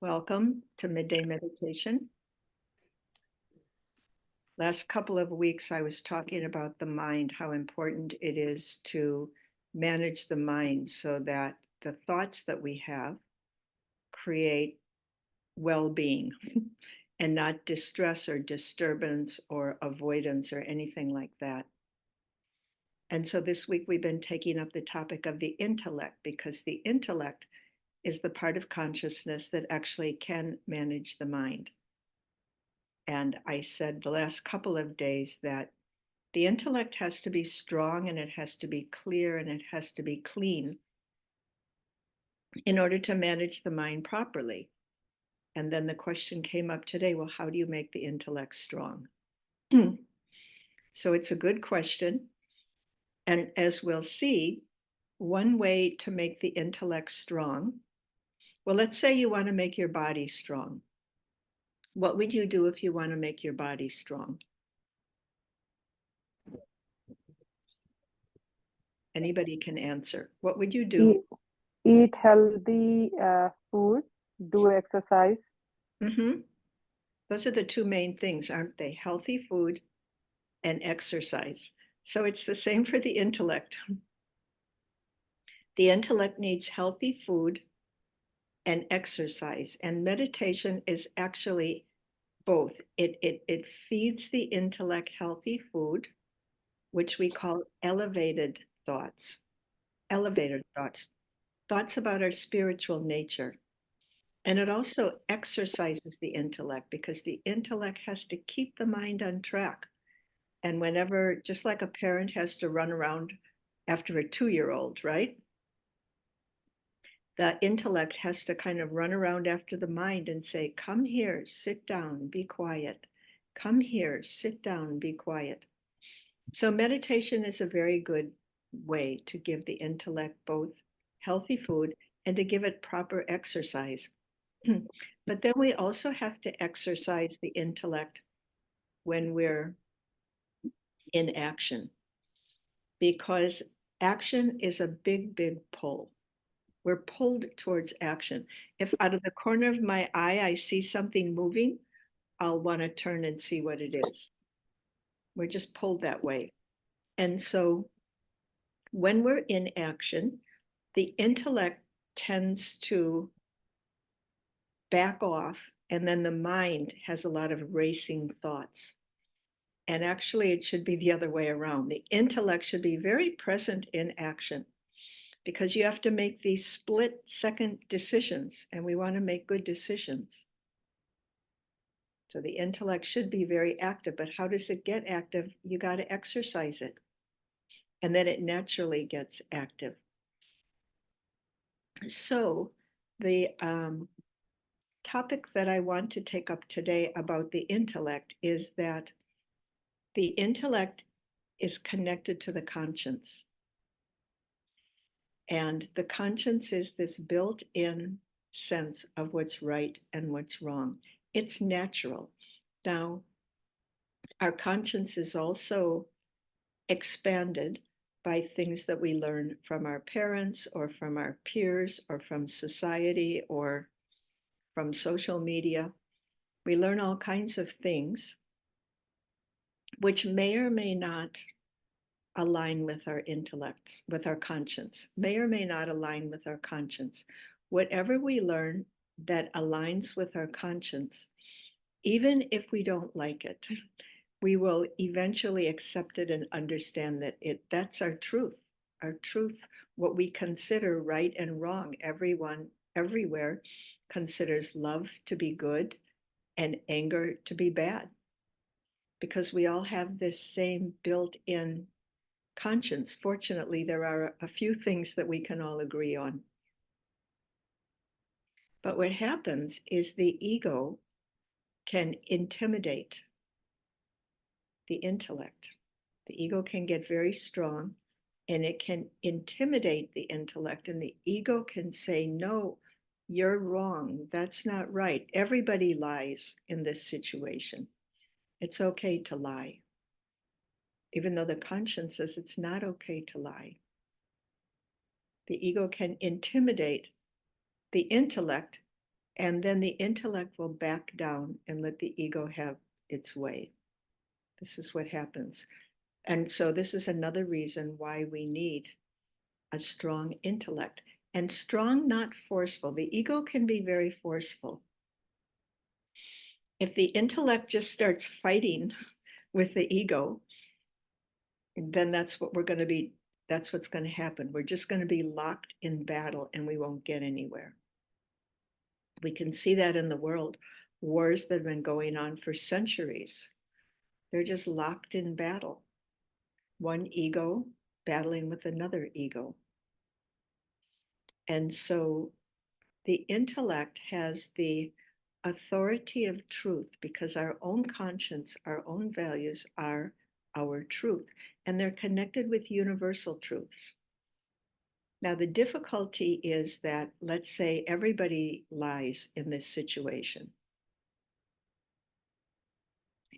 Welcome to Midday Meditation. Last couple of weeks, I was talking about the mind, how important it is to manage the mind so that the thoughts that we have create well-being and not distress or disturbance or avoidance or anything like that. And so this week we've been taking up the topic of the intellect, because the intellect is the part of consciousness that actually can manage the mind. And I said the last couple of days that the intellect has to be strong and it has to be clear and it has to be clean in order to manage the mind properly. And then the question came up today, well, how do you make the intellect strong? So it's a good question. And as we'll see, one way to make the intellect strong, well, let's say you want to make your body strong. What would you do if you want to make your body strong? Anybody can answer. What would you do? Eat healthy food, do exercise. Mm-hmm. Those are the two main things, aren't they? Healthy food and exercise. So it's the same for the intellect. The intellect needs healthy food and exercise, and meditation is actually both. It feeds the intellect healthy food, which we call elevated thoughts, thoughts about our spiritual nature. And it also exercises the intellect, because the intellect has to keep the mind on track. And whenever, just like a parent has to run around after a 2-year-old, right? The intellect has to kind of run around after the mind and say, come here, sit down, be quiet. Come here, sit down, be quiet. So meditation is a very good way to give the intellect both healthy food and to give it proper exercise. But then we also have to exercise the intellect when we're in action, because action is a big, big pull. We're pulled towards action. If out of the corner of my eye I see something moving, I'll want to turn and see what it is. We're just pulled that way. And so when we're in action, the intellect tends to back off, and then the mind has a lot of racing thoughts. And actually, it should be the other way around. The intellect should be very present in action, because you have to make these split-second decisions, and we want to make good decisions. So the intellect should be very active, but how does it get active? You got to exercise it, and then it naturally gets active. So the topic that I want to take up today about the intellect is that the intellect is connected to the conscience. And the conscience is this built-in sense of what's right and what's wrong. It's natural. Now, our conscience is also expanded by things that we learn from our parents or from our peers or from society or from social media. We learn all kinds of things which may or may not align with our intellect, with our conscience, may or may not align with our conscience. Whatever we learn that aligns with our conscience, even if we don't like it, we will eventually accept it and understand that that's our truth. Our truth, what we consider right and wrong. Everyone, everywhere considers love to be good and anger to be bad, because we all have this same built-in conscience. Fortunately, there are a few things that we can all agree on. But what happens is the ego can intimidate the intellect. The ego can get very strong and it can intimidate the intellect, and the ego can say, no, you're wrong. That's not right. Everybody lies in this situation. It's okay to lie, even though the conscience says it's not okay to lie. The ego can intimidate the intellect And then the intellect will back down and let the ego have its way. This is what happens. And so, this is another reason why we need a strong intellect. And strong, not forceful. The ego can be very forceful. If the intellect just starts fighting with the ego, then that's what we're going to be, that's what's going to happen. We're just going to be locked in battle and we won't get anywhere. We can see that in the world, wars that have been going on for centuries. They're just locked in battle. One ego battling with another ego. And so the intellect has the authority of truth because our own conscience, our own values are our truth, and they're connected with universal truths. Now, the difficulty is that, let's say, everybody lies in this situation.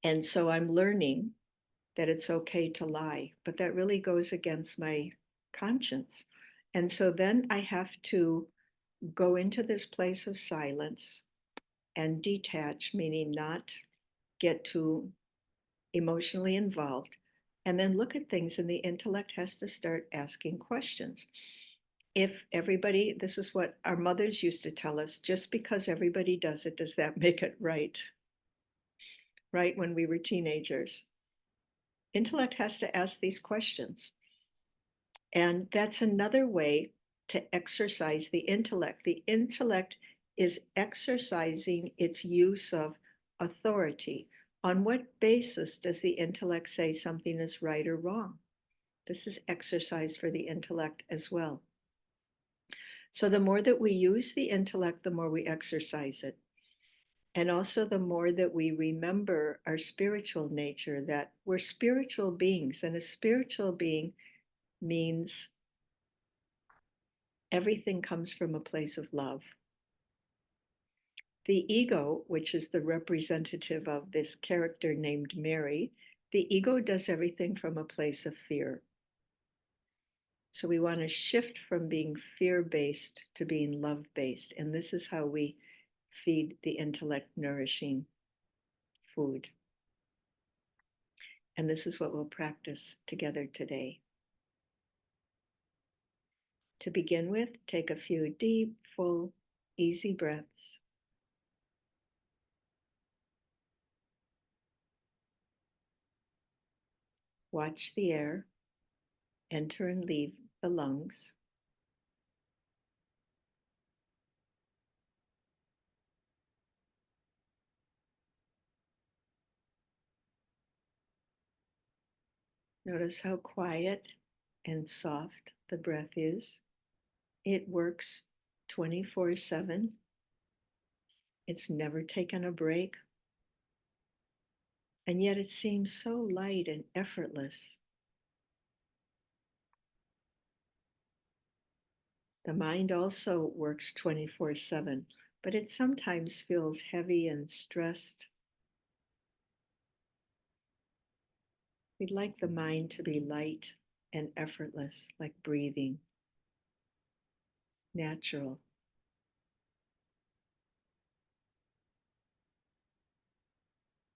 And so I'm learning that it's okay to lie, but that really goes against my conscience. And so then I have to go into this place of silence and detach, meaning not get too emotionally involved, and then look at things, and the intellect has to start asking questions. If everybody, this is what our mothers used to tell us, just because everybody does it, does that make it right? Right, when we were teenagers. Intellect has to ask these questions. And that's another way to exercise the intellect. The intellect is exercising its use of authority. On what basis does the intellect say something is right or wrong? This is exercise for the intellect as well. So the more that we use the intellect, the more we exercise it. And also, the more that we remember our spiritual nature, that we're spiritual beings, and a spiritual being means everything comes from a place of love. The ego, which is the representative of this character named Mary, the ego does everything from a place of fear. So we want to shift from being fear-based to being love-based. And this is how we feed the intellect nourishing food. And this is what we'll practice together today. To begin with, take a few deep, full, easy breaths. Watch the air enter and leave the lungs. Notice how quiet and soft the breath is. It works 24/7. It's never taken a break. And yet it seems so light and effortless. The mind also works 24/7, but it sometimes feels heavy and stressed. We'd like the mind to be light and effortless, like breathing, natural.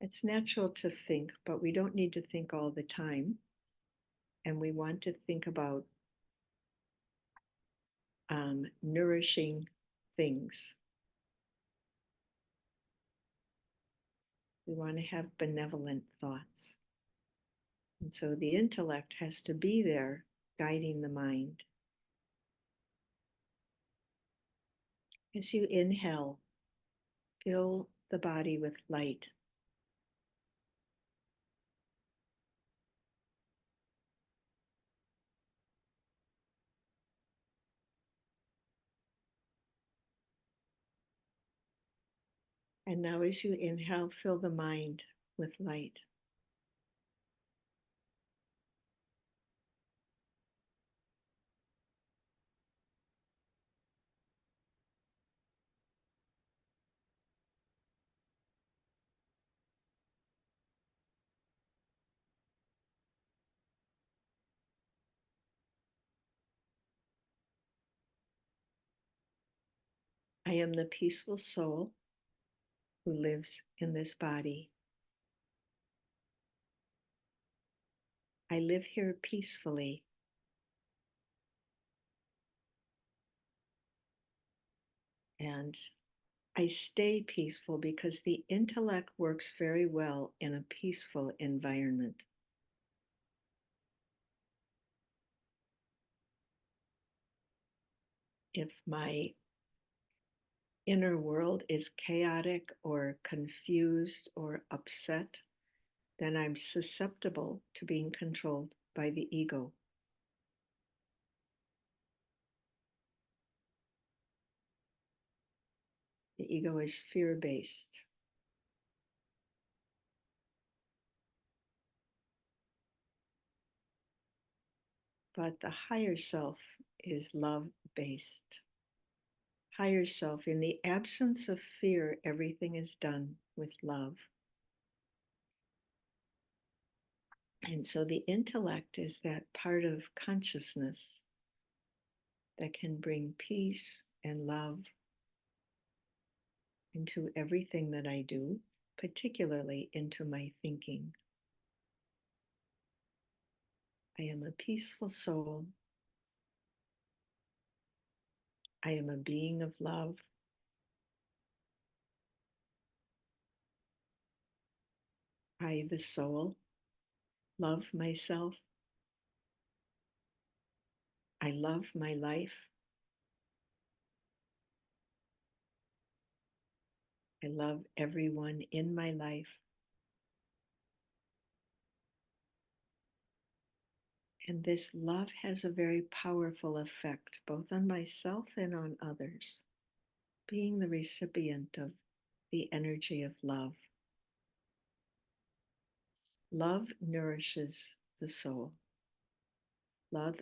It's natural to think, but we don't need to think all the time. And we want to think about nourishing things. We want to have benevolent thoughts. And so the intellect has to be there guiding the mind. As you inhale, fill the body with light. And now as you inhale, fill the mind with light. I am the peaceful soul who lives in this body. I live here peacefully. And I stay peaceful because the intellect works very well in a peaceful environment. If my inner world is chaotic or confused or upset, then I'm susceptible to being controlled by the ego. The ego is fear-based. But the higher self is love-based. Higher self, in the absence of fear, everything is done with love. And so the intellect is that part of consciousness that can bring peace and love into everything that I do, particularly into my thinking. I am a peaceful soul. I am a being of love. I, the soul, love myself. I love my life. I love everyone in my life. And this love has a very powerful effect both on myself and on others, being the recipient of the energy of love. Love nourishes the soul. Love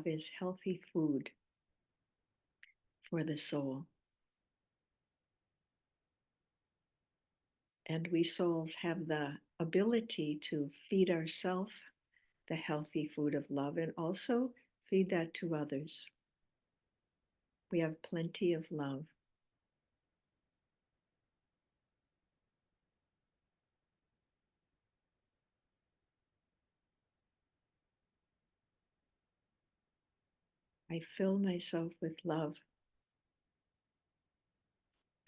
is healthy food for the soul. And we souls have the ability to feed ourselves the healthy food of love and also feed that to others. We have plenty of love. I fill myself with love.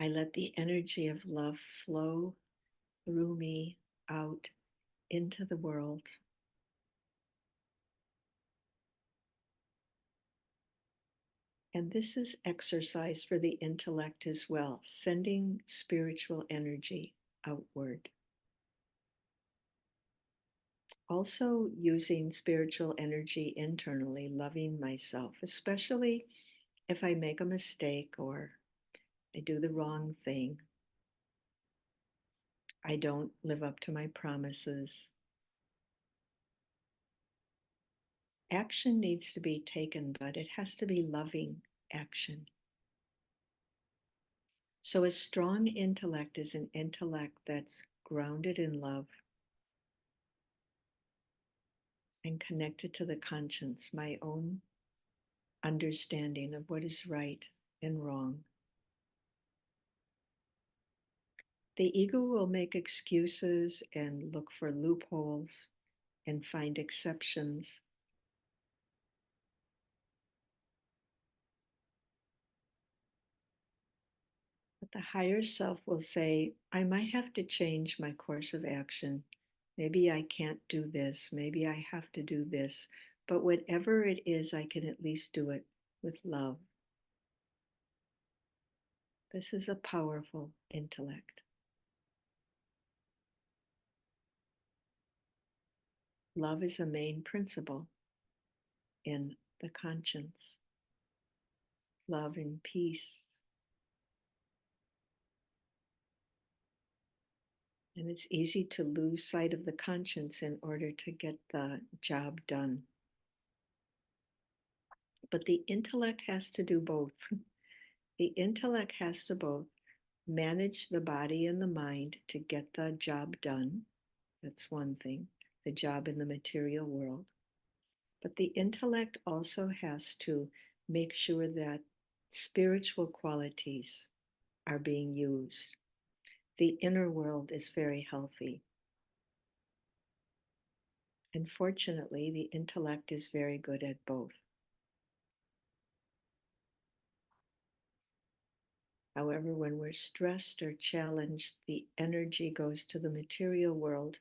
I let the energy of love flow through me out into the world. And this is exercise for the intellect as well, sending spiritual energy outward. Also using spiritual energy internally, loving myself, especially if I make a mistake or I do the wrong thing. I don't live up to my promises. Action needs to be taken, but it has to be loving action. So a strong intellect is an intellect that's grounded in love and connected to the conscience, my own understanding of what is right and wrong. The ego will make excuses and look for loopholes and find exceptions. But the higher self will say, I might have to change my course of action. Maybe I can't do this. Maybe I have to do this. But whatever it is, I can at least do it with love. This is a powerful intellect. Love is a main principle in the conscience. Love and peace. And it's easy to lose sight of the conscience in order to get the job done. But the intellect has to do both. The intellect has to both manage the body and the mind to get the job done. That's one thing, the job in the material world. But the intellect also has to make sure that spiritual qualities are being used. The inner world is very healthy. And fortunately, the intellect is very good at both. However, when we're stressed or challenged, the energy goes to the material world.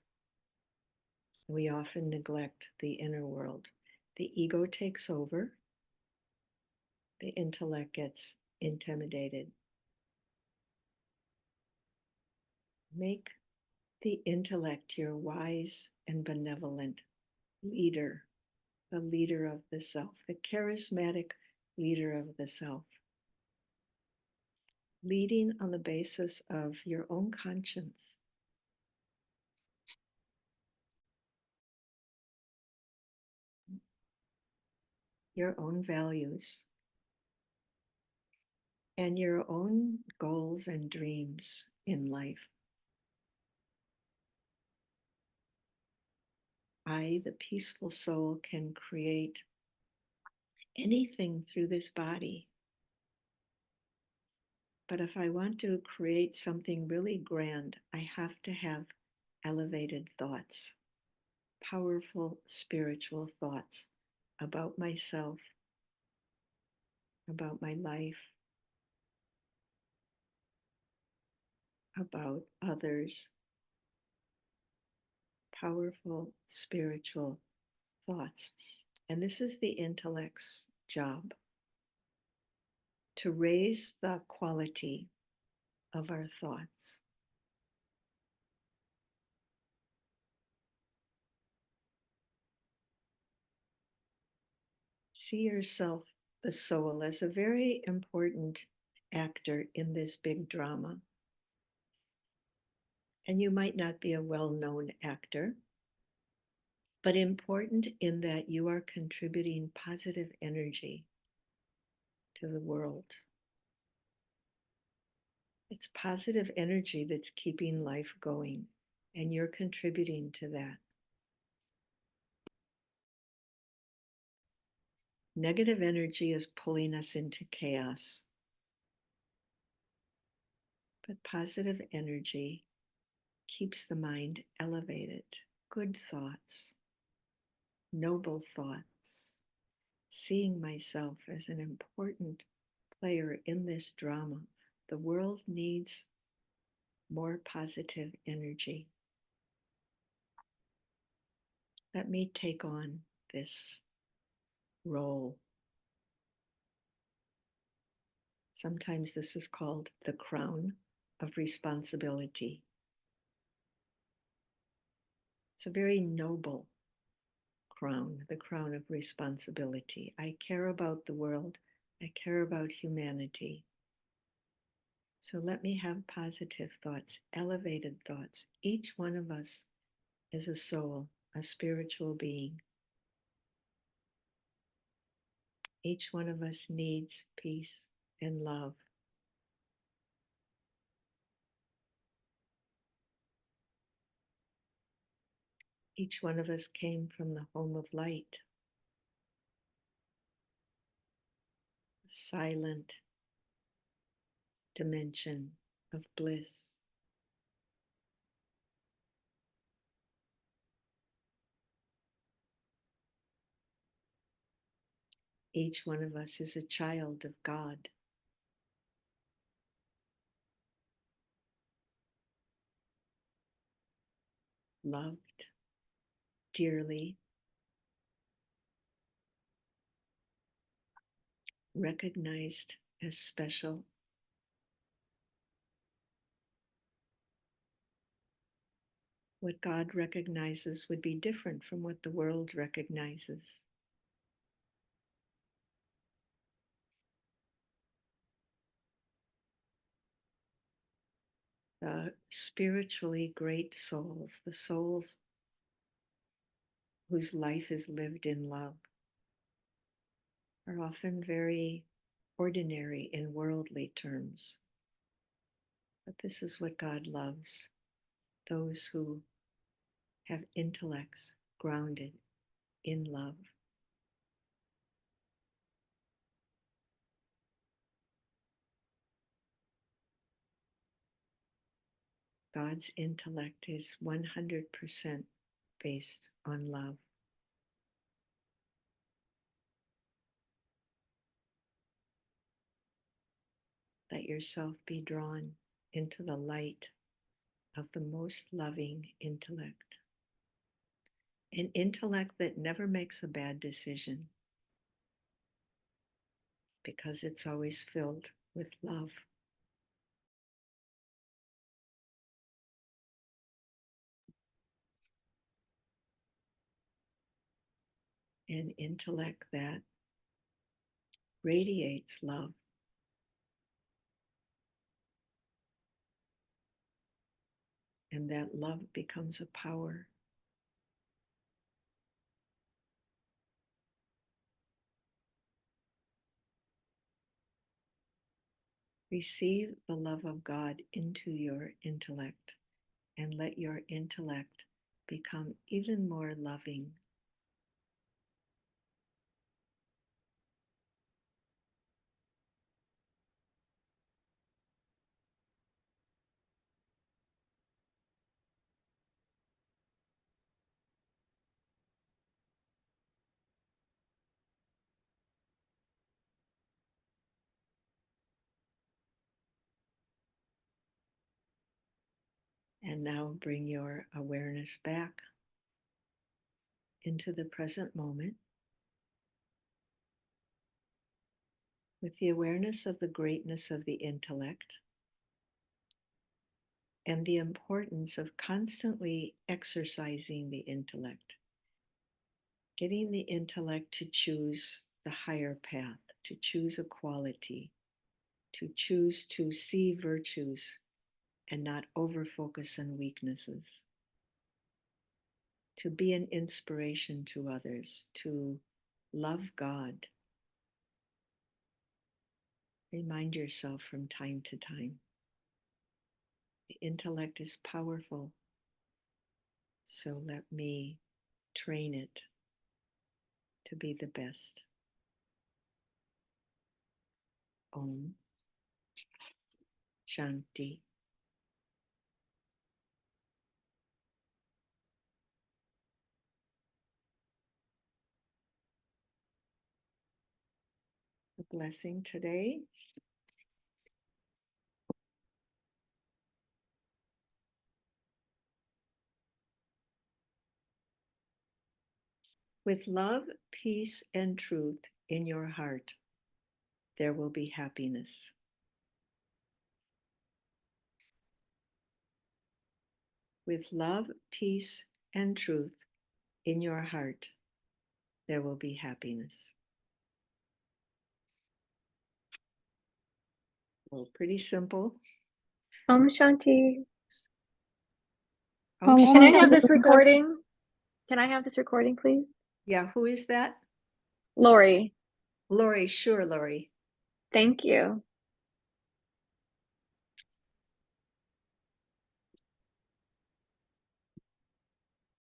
We often neglect the inner world. The ego takes over, the intellect gets intimidated. Make the intellect your wise and benevolent leader, the leader of the self, the charismatic leader of the self, leading on the basis of your own conscience. Your own values, and your own goals and dreams in life. I, the peaceful soul, can create anything through this body. But if I want to create something really grand, I have to have elevated thoughts, powerful spiritual thoughts about myself, about my life, about others, powerful spiritual thoughts. And this is the intellect's job, to raise the quality of our thoughts. See yourself, the soul, as a very important actor in this big drama. And you might not be a well-known actor, but important in that you are contributing positive energy to the world. It's positive energy that's keeping life going, and you're contributing to that. Negative energy is pulling us into chaos, but positive energy keeps the mind elevated. Good thoughts, noble thoughts, seeing myself as an important player in this drama. The world needs more positive energy. Let me take on this role. Sometimes this is called the crown of responsibility. It's a very noble crown, the crown of responsibility. I care about the world. I care about humanity. So let me have positive thoughts, elevated thoughts. Each one of us is a soul, a spiritual being. Each one of us needs peace and love. Each one of us came from the home of light, a silent dimension of bliss. Each one of us is a child of God. Loved dearly, recognized as special. What God recognizes would be different from what the world recognizes. The spiritually great souls, the souls whose life is lived in love, are often very ordinary in worldly terms. But this is what God loves, those who have intellects grounded in love. God's intellect is 100% based on love. Let yourself be drawn into the light of the most loving intellect. An intellect that never makes a bad decision because it's always filled with love. An intellect that radiates love. And that love becomes a power. Receive the love of God into your intellect and let your intellect become even more loving. And now bring your awareness back into the present moment with the awareness of the greatness of the intellect and the importance of constantly exercising the intellect, getting the intellect to choose the higher path, to choose a quality, to choose to see virtues and not over-focus on weaknesses, to be an inspiration to others, to love God. Remind yourself from time to time. The intellect is powerful, so let me train it to be the best. Om Shanti. A blessing today. With love, peace, and truth in your heart, there will be happiness. With love, peace, and truth in your heart, there will be happiness. Well, pretty simple. Om Shanti. Oh, Can I have this recording? Can I have this recording, please? yeah, who is that? Lori. Lori, sure, Lori. Thank you.